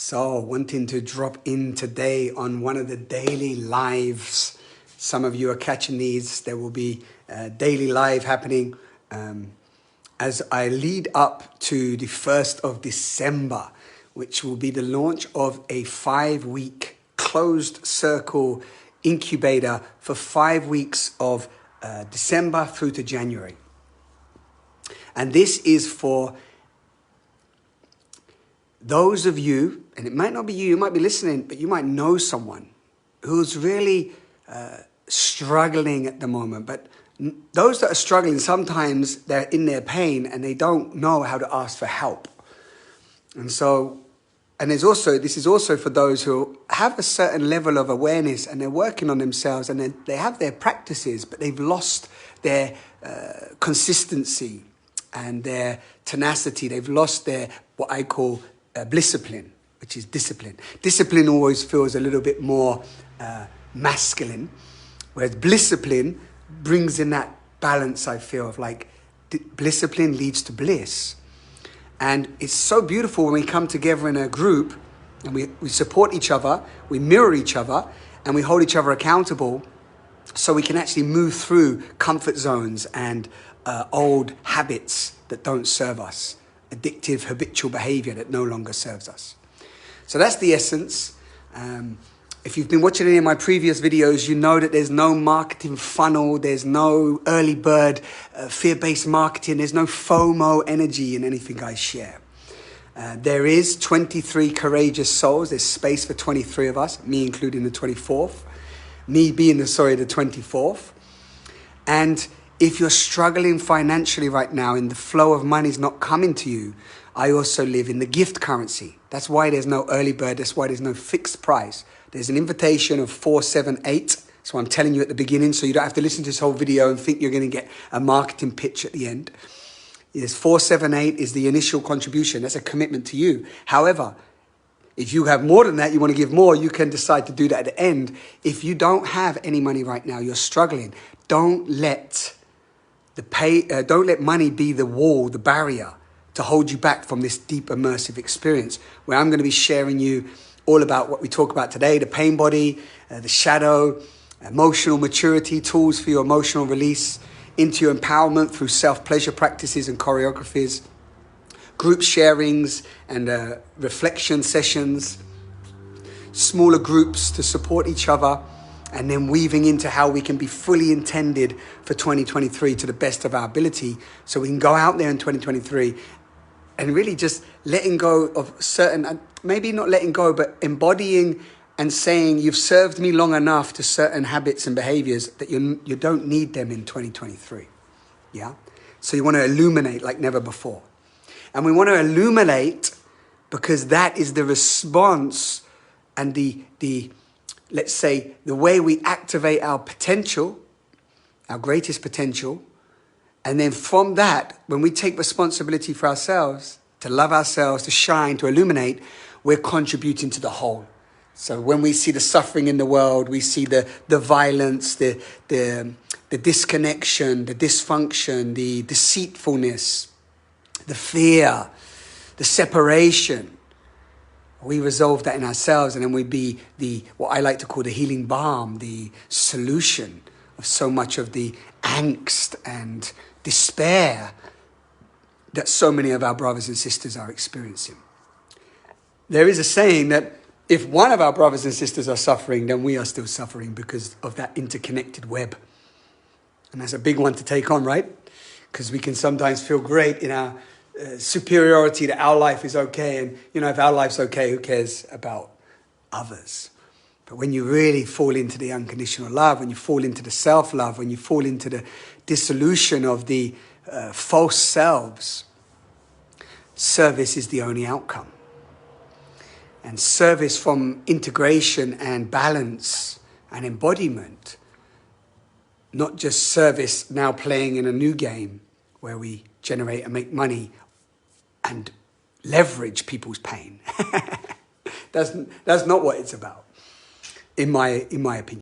So, wanting to drop in today on one of the daily lives. Some of you are catching these. There will be a daily live happening as I lead up to the 1st of December, which will be the launch of a 5-week closed circle incubator for 5 weeks of December through to January. And this is for those of you, and it might not be you, you might be listening, but you might know someone who's really struggling at the moment. But those that are struggling, sometimes they're in their pain and they don't know how to ask for help. And so, and this is also for those who have a certain level of awareness and they're working on themselves and they have their practices, but they've lost their consistency and their tenacity. They've lost their, what I call, discipline, which is discipline. Discipline always feels a little bit more masculine, whereas discipline brings in that balance, I feel, of like discipline leads to bliss. And it's so beautiful when we come together in a group and we support each other, we mirror each other, and we hold each other accountable so we can actually move through comfort zones and old habits that don't serve us. Addictive, habitual behavior that no longer serves us. So that's the essence. If you've been watching any of my previous videos, you know that there's no marketing funnel, there's no early bird, fear-based marketing, there's no FOMO energy in anything I share. There is 23 courageous souls, there's space for 23 of us, me including the 24th, me being the 24th. And if you're struggling financially right now and the flow of money is not coming to you, I also live in the gift currency. That's why there's no early bird. That's why there's no fixed price. There's an invitation of 478. So I'm telling you at the beginning, so you don't have to listen to this whole video and think you're going to get a marketing pitch at the end. Yes, 478 is the initial contribution. That's a commitment to you. However, if you have more than that, you want to give more, you can decide to do that at the end. If you don't have any money right now, you're struggling, don't let money be the wall, the barrier to hold you back from this deep immersive experience where I'm going to be sharing you all about what we talk about today, the pain body, the shadow, emotional maturity, tools for your emotional release into your empowerment through self-pleasure practices and choreographies, group sharings and reflection sessions, smaller groups to support each other, and then weaving into how we can be fully intended for 2023 to the best of our ability so we can go out there in 2023 and really just letting go of certain, maybe not letting go, but embodying and saying, you've served me long enough to certain habits and behaviors that you don't need them in 2023. Yeah? So you want to illuminate like never before. And we want to illuminate because that is the response and let's say, the way we activate our potential, our greatest potential. And then from that, when we take responsibility for ourselves, to love ourselves, to shine, to illuminate, we're contributing to the whole. So when we see the suffering in the world, we see the violence, the disconnection, the dysfunction, the deceitfulness, the fear, the separation. We resolve that in ourselves, and then we be what I like to call the healing balm, the solution of so much of the angst and despair that so many of our brothers and sisters are experiencing. There is a saying that if one of our brothers and sisters are suffering, then we are still suffering because of that interconnected web. And that's a big one to take on, right? Because we can sometimes feel great in our superiority that our life is okay. And, if our life's okay, who cares about others? But when you really fall into the unconditional love, when you fall into the self-love, when you fall into the dissolution of the false selves, service is the only outcome. And service from integration and balance and embodiment, not just service now playing in a new game where we generate and make money and leverage people's pain. That's not what it's about, in my opinion.